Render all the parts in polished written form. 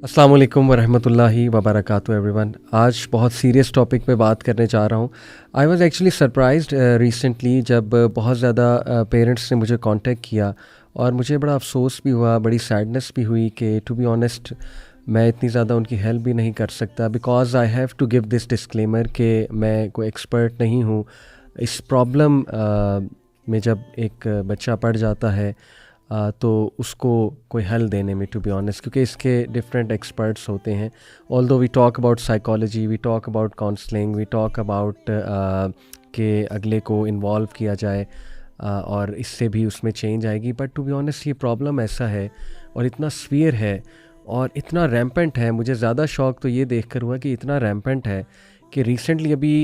अस्सलाम वालेकुम वरहमतुल्लाहि वबरकातुहू एवरीवन। आज बहुत सीरियस टॉपिक पे बात करने जा रहा हूँ। I was actually surprised recently जब बहुत ज़्यादा पेरेंट्स ने मुझे कांटेक्ट किया और मुझे बड़ा अफसोस भी हुआ, बड़ी सैडनेस भी हुई कि टू बी ऑनेस्ट मैं इतनी ज़्यादा उनकी हेल्प भी नहीं कर सकता, because I have to give this disclaimer कि मैं कोई एक्सपर्ट नहीं हूँ इस प्रॉब्लम में। जब एक बच्चा पड़ जाता है तो उसको कोई हल देने में, टू बी ऑनेस्ट, क्योंकि इसके डिफरेंट एक्सपर्ट्स होते हैं। Although we talk about psychology, we talk about counselling, we talk about कि अगले को इन्वॉल्व किया जाए और इससे भी उसमें चेंज आएगी। बट टू बी ऑनेस्ट ये प्रॉब्लम ऐसा है और इतना स्फीयर है और इतना रैम्पेंट है। मुझे ज़्यादा शौक तो ये देख कर हुआ कि इतना रैम्पेंट है कि रिसेंटली अभी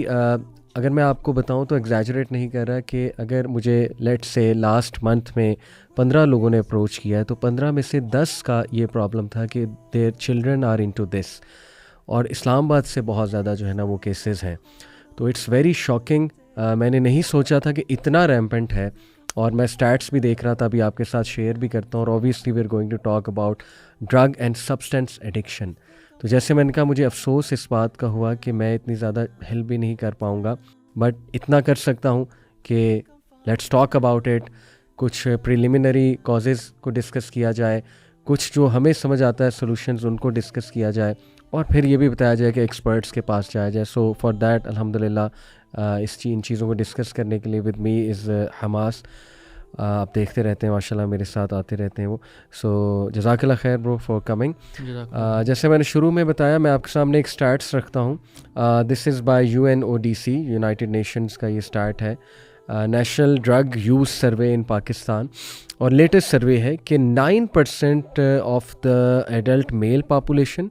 अगर मैं आपको बताऊं तो एग्जैजरेट नहीं कर रहा कि अगर मुझे लेट्स से लास्ट मंथ में 15 लोगों ने अप्रोच किया है तो 15 में से 10 का ये प्रॉब्लम था कि their children are into this. और इस्लामाबाद से बहुत ज़्यादा जो है ना वो केसेस हैं। तो इट्स वेरी शॉकिंग। मैंने नहीं सोचा था कि इतना रैम्पेंट है। और मैं स्टैट्स भी देख रहा था, अभी आपके साथ शेयर भी करता हूँ। और obviously we are going to talk about drug and substance addiction. तो जैसे मैंने कहा, मुझे अफसोस इस बात का हुआ कि मैं इतनी ज़्यादा हेल्प भी नहीं कर पाऊँगा, बट इतना कर सकता हूँ कि लेट्स टॉक अबाउट इट। कुछ प्रिलिमिनरी कॉजेज़ को डिस्कस किया जाए, कुछ जो हमें समझ आता है सॉल्यूशंस उनको डिस्कस किया जाए, और फिर ये भी बताया जाए कि एक्सपर्ट्स के पास जाया जाए। सो फॉर दैट अल्हम्दुलिल्लाह इन चीज़ों को डिस्कस करने के लिए विद मी इज़ हमास। आप देखते रहते हैं माशाल्लाह, मेरे साथ आते रहते हैं वो। सो जज़ाकल्लाह खैर ब्रो फॉर कमिंग। जैसे मैंने शुरू में बताया, मैं आपके सामने एक स्टैट्स रखता हूँ। This is by UNODC, United Nations का ये स्टैट है, नेशनल ड्रग यूज़ सर्वे इन पाकिस्तान। और लेटेस्ट सर्वे है कि 9% of the adult mail population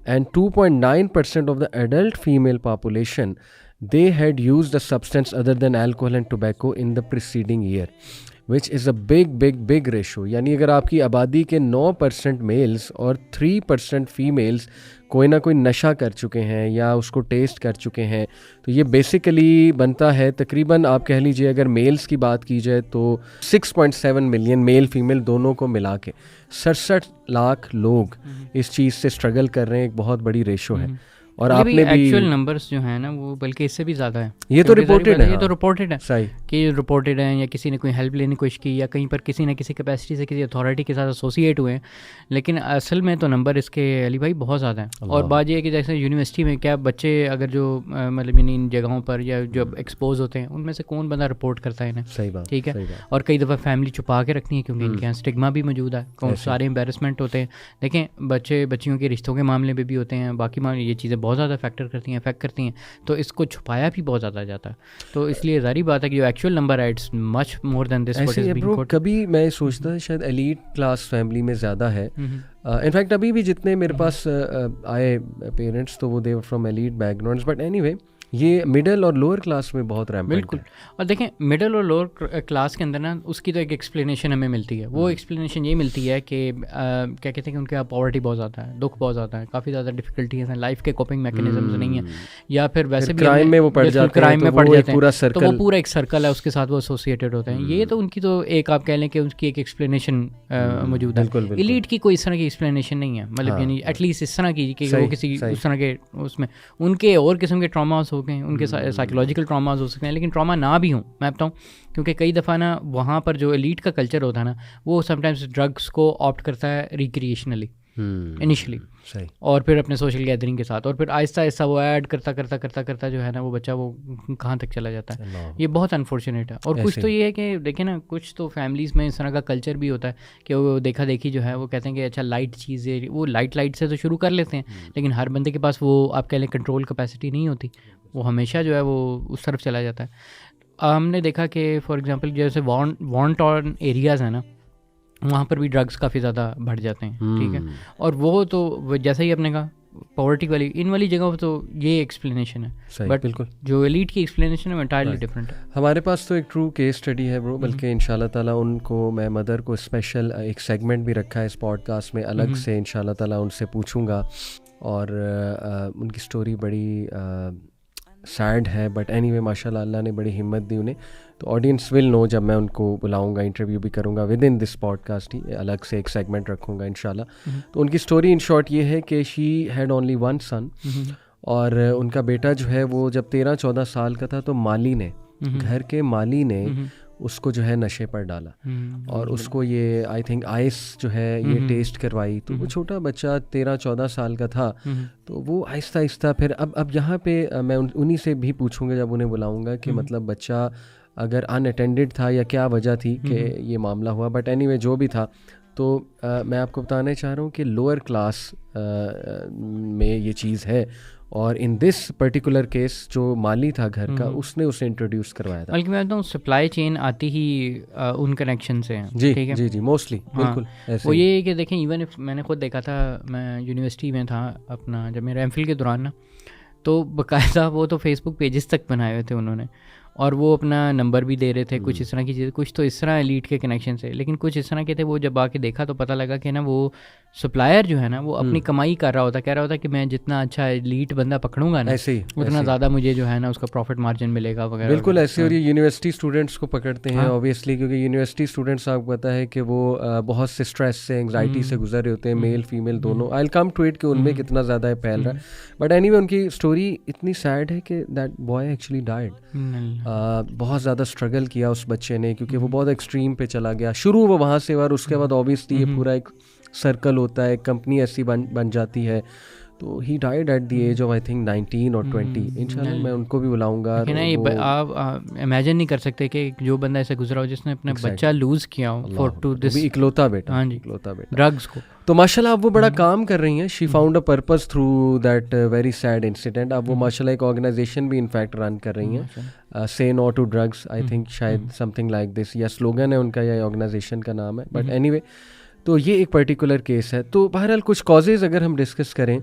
and 2.9% of the adult female population, they had used a substance other than alcohol and tobacco in the preceding year, which is a big ratio। यानी अगर आपकी आबादी के 9% mails और 3% females कोई ना कोई नशा कर चुके हैं या उसको टेस्ट कर चुके हैं, तो ये बेसिकली बनता है तकरीबन, आप कह लीजिए अगर मेल्स की बात की जाए तो 6.7 मिलियन मेल फीमेल दोनों को मिला के 67 लाख लोग इस चीज़ से स्ट्रगल कर रहे हैं। एक बहुत बड़ी रेशो है। और आपने भी एक्चुअल नंबर्स जो हैं ना वो बल्कि इससे भी ज़्यादा है। ये तो रिपोर्टेड है, ये तो रिपोर्टेड है सही कि रिपोर्टेड है, या किसी ने कोई हेल्प लेने की कोशिश की, या कहीं पर किसी न किसी कैपेसिटी से किसी अथॉरिटी के साथ एसोसिएट हुए हैं। लेकिन असल में तो नंबर इसके अली भाई बहुत ज़्यादा है। और बात ये है कि जैसे यूनिवर्सिटी में क्या बच्चे अगर जो मतलब इन जगहों पर या जो एक्सपोज होते हैं, उनमें से कौन बंदा रिपोर्ट करता है इन्हें? सही बात, ठीक है। और कई दफ़ा फैमिली छुपा के रखती है क्योंकि इनके यहाँ स्टिग्मा भी मौजूद है, कौन सारे एम्बेरसमेंट होते हैं। देखें, बच्चियों के रिश्तों के मामले में भी होते हैं, बाकी मामले, ये चीज़ें बहुत ज़्यादा फैक्टर करती हैं, अफेक्ट करती हैं। तो इसको छुपाया भी बहुत ज़्यादा जाता है। तो इसलिए ज़ाहिर बात है कि जो एक्चुअल नंबर है it's much more than this. कभी मैं सोचता था शायद एलीट क्लास फैमिली में ज़्यादा है। इनफैक्ट अभी भी जितने मेरे पास आए पेरेंट्स तो वो they were from elite backgrounds, but anyway ये मिडिल और लोअर क्लास में बहुत रैम्पेंट है। बिल्कुल। और देखें, मिडिल और लोअर क्लास के अंदर ना उसकी तो एक एक्सप्लेनेशन हमें मिलती है। वो एक्सप्लेनेशन ये मिलती है कि क्या कहते हैं कि उनके यहाँ पॉवर्टी बहुत ज़्यादा है, दुख बहुत ज़्यादा है, काफ़ी ज़्यादा डिफिकल्टीज हैं, लाइफ के कोपिंग मैकेनिज्म्स नहीं है, या फिर वैसे भी क्राइम में वो पड़ जाते हैं, क्राइम में पड़ जाते हैं, तो वो पूरा एक सर्कल है, उसके साथ वो एसोसिएटेड होते हैं। ये तो उनकी तो एक आप कह लें कि उनकी एक एक्सप्लेनेशन मौजूद है। एलीट की कोई इस तरह की एक्सप्लेनेशन नहीं है, मतलब यानी एटलीस्ट इस तरह की कि वो किसी उस तरह के उसमें उनके और किस्म के ट्रॉमास हो गए, उनके साइकोलॉजिकल ट्रॉमास हो सकते हैं। लेकिन ट्रॉमा ना भी हो, मैं बताऊँ, क्योंकि कई दफ़ा ना वहाँ पर जो एलीट का कल्चर होता है ना, वो समटाइम्स ड्रग्स को ऑप्ट करता है रिक्रिएशनली इनिशियली, और फिर अपने सोशल गैदरिंग के साथ, और फिर आहिस्ता आहिस्ता वो ऐड करता जो है ना वो बच्चा वो कहाँ तक चला जाता है। ये बहुत अनफॉर्चुनेट है। और कुछ तो ये है कि देखें ना, कुछ तो फैमिलीज़ में इस तरह का कल्चर भी होता है कि वो देखा देखी जो है वो कहते हैं कि अच्छा लाइट चीज़ें, वो लाइट से तो शुरू कर लेते हैं, लेकिन हर बंदे के पास वो आप कह लें कंट्रोल कैपेसिटी नहीं होती, वो हमेशा जो है वो उस तरफ चला जाता है। हमने देखा कि फॉर एग्जांपल जैसे वांट ऑन एरियाज़ है ना, वहाँ पर भी ड्रग्स काफ़ी ज़्यादा बढ़ जाते हैं। ठीक है। और वो तो जैसा ही आपने कहा पॉवर्टी वाली इन वाली जगहों पर तो ये एक्सप्लेनेशन है, बट बिल्कुल जो एलीट की एक्सप्लेनेशन है वो एंटायरली डिफरेंट है। हमारे पास तो एक ट्रू केस स्टडी है ब्रो, बल्कि इंशाल्लाह ताला उनको मैं मदर को स्पेशल एक सेगमेंट भी रखा है इस पॉडकास्ट में, अलग से इंशाल्लाह ताला उनसे पूछूंगा और उनकी स्टोरी बड़ी सैड है, बट एनीवे माशाल्लाह अल्लाह ने बड़ी हिम्मत दी उन्हें। तो ऑडियंस विल नो जब मैं उनको बुलाऊंगा, इंटरव्यू भी करूंगा विद इन दिस पॉडकास्ट ही, अलग से एक सेगमेंट रखूंगा इंशाल्लाह। तो उनकी स्टोरी इन शॉर्ट ये है कि शी हैड ओनली वन सन, और उनका बेटा जो है वो जब 13-14 साल का था तो माली ने, घर के माली ने उसको जो है नशे पर डाला, और उसको ये आई थिंक आइस जो है ये टेस्ट करवाई। तो वो छोटा बच्चा 13-14 साल का था, तो वो आहिस्ता आहिस्ता फिर अब यहाँ पे मैं उन्हीं से भी पूछूंगा जब उन्हें बुलाऊंगा कि मतलब बच्चा अगर अनअटेंडेड था या क्या वजह थी कि ये मामला हुआ। बट एनीवे जो भी था, तो मैं आपको बताना चाह रहा हूँ कि लोअर क्लास में ये चीज़ है, और इन दिस पर्टिकुलर केस जो माली था घर का, उसने उसे इंट्रोड्यूस करवाया था। बल्कि मैं बताऊँ सप्लाई चेन आती ही उन कनेक्शन से है। जी ठीक है, जी मोस्टली बिल्कुल ऐसे वो ये कि देखें, इवन मैंने खुद देखा था, मैं यूनिवर्सिटी में था अपना जब मेरा एमफिल के दौरान ना, तो बाकायदा वो तो फेसबुक पेजेस तक बनाए हुए थे उन्होंने, और वो अपना नंबर भी दे रहे थे, कुछ इस तरह की चीज़ें, कुछ तो इस तरह एलीट के कनेक्शन से, लेकिन कुछ इस तरह के थे। वो जब आके देखा तो पता लगा कि ना वो सप्लायर जो है ना वो अपनी कमाई कर रहा होता, कह रहा होता कि मैं जितना अच्छा एलीट बंदा पकड़ूंगा ना उतना ज़्यादा मुझे जो है ना उसका प्रॉफिट मार्जिन मिलेगा वगैरह। बिल्कुल ऐसे। और ये यूनिवर्सिटी स्टूडेंट्स को पकड़ते हैं ऑब्वियसली, क्योंकि यूनिवर्सिटी स्टूडेंट्स आपको पता है कि वो बहुत से स्ट्रेस से, एंग्जाइटी से गुजर रहे होते हैं, मेल फीमेल दोनों। I will come to it कि उनमें कितना ज़्यादा फैल रहा है। बट एनीवे उनकी स्टोरी इतनी सैड है कि दैट बॉय एक्चुअली डाइड। बहुत ज़्यादा स्ट्रगल किया उस बच्चे ने, क्योंकि वो बहुत एक्सट्रीम पे चला गया। शुरू वो वहाँ से, और उसके बाद ऑब्वियसली ये पूरा एक सर्कल होता है, कंपनी ऐसी बन जाती है। तो he died at the age of I think 19 और 20। इंशाल्लाह मैं उनको भी बुलाऊंगा। आप इमेजिन नहीं कर सकते कि जो बंदा ऐसे गुजरा हो जिसने अपने बच्चा लूज किया हो फॉर टू दिस, इकलौता बेटा। हाँ जी, इकलौता बेटा, ड्रग्स को। तो माशाल्लाह अब वो बड़ा काम कर रही हैं। She found a purpose through that very sad incident. अब वो माशाल्लाह एक ऑर्गेनाइजेशन भी इनफैक्ट रन कर रही हैं, say no to drugs, I think शायद समथिंग लाइक दिस, या स्लोगन है उनका या ऑर्गेनाइजेशन का नाम है। बट एनीवे तो ये एक पर्टिकुलर केस है। तो बहरहाल कुछ कॉजेज़ अगर हम डिस्कस करें,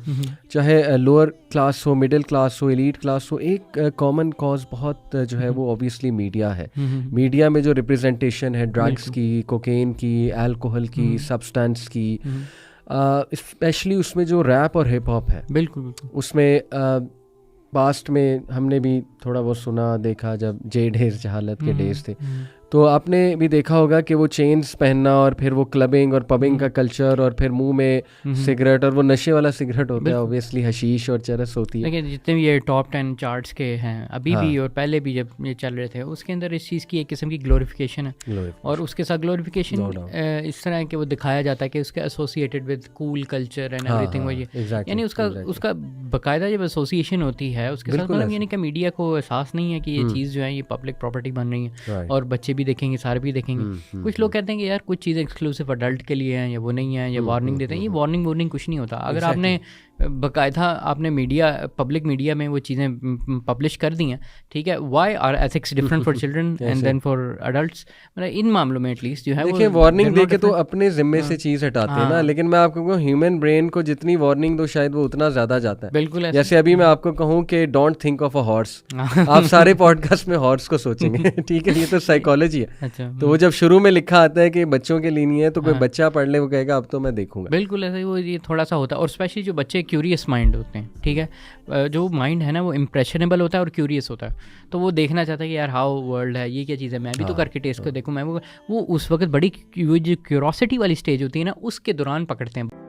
चाहे लोअर क्लास हो, मिडिल क्लास हो, एलीट क्लास हो, एक कॉमन कॉज बहुत जो है वो ऑब्वियसली मीडिया है। मीडिया में जो रिप्रेजेंटेशन है ड्रग्स की, कोकेन की, अल्कोहल की, सब्सटेंस की, स्पेशली उसमें जो रैप और हिप हॉप है, बिल्कुल उसमें पास्ट में हमने भी थोड़ा बहुत सुना देखा जब जे ढेर जहालत के डेज थे, तो आपने भी देखा होगा कि वो चेन्स पहनना और फिर वो क्लबिंग और पबिंग का कल्चर, और फिर मुंह में सिगरेट, और वो नशे वाला सिगरेट होता है ऑब्वियसली, हशीश और चरस होती है। लेकिन जितने भी ये टॉप 10 चार्ट्स के हैं अभी भी और पहले भी जब ये चल रहे थे, उसके अंदर इस चीज़ की एक किस्म की ग्लोरिफिकेशन है। और उसके साथ ग्लोरिफिकेशन इस तरह के वो दिखाया जाता है कि उसके associated with cool culture and everything, वो ये यानी उसका बाकायदा जब एसोसिएशन होती है उसके साथ, मतलब यानी कि मीडिया को एहसास नहीं है कि ये चीज़ जो है ये पब्लिक प्रॉपर्टी बन रही है और बच्चे भी देखेंगे, सारे भी देखेंगे। कुछ लोग कहते हैं कि यार कुछ चीज़ें एक्सक्लूसिव अडल्ट के लिए हैं या वो नहीं है, या वार्निंग देते हैं। ये वार्निंग कुछ नहीं होता। अगर आपने बाकायदा आपने मीडिया, पब्लिक मीडिया में वो चीज़ें पब्लिश कर दी हैं, ठीक है, why are ethics different for children and then for adults? मतलब इन मामलों में एटलीस्ट जो है देखिए वार्निंग दे के तो अपने जिम्मे से चीज़ हटाते हैं ना, लेकिन मैं आपको कहूँ ह्यूमन ब्रेन को जितनी वार्निंग दो शायद वो उतना ज़्यादा जाता है। बिल्कुल, जैसे अभी मैं आपको कहूँ कि don't think of a horse, आप सारे पॉडकास्ट में हॉर्स को सोचेंगे, ठीक है, ये तो साइकोलॉजी है। अच्छा, तो वो जब शुरू में लिखा आता है कि बच्चों के लिए नहीं है, तो कोई बच्चा पढ़ ले वो कहेगा अब तो मैं देखूंगा। बिल्कुल ऐसा ही वो ये थोड़ा सा होता है। और स्पेशली जो बच्चे क्यूरियस माइंड होते हैं, ठीक है, जो माइंड है ना वो इम्प्रेशनेबल होता है और क्यूरियस होता है, तो वो देखना चाहता है कि यार हाउ वर्ल्ड है, ये क्या चीज़ है, मैं भी तो करके टेस्ट को देखूँ। मैं वो उस वक्त बड़ी जो क्यूरोसिटी वाली स्टेज होती है ना उसके दौरान पकड़ते हैं।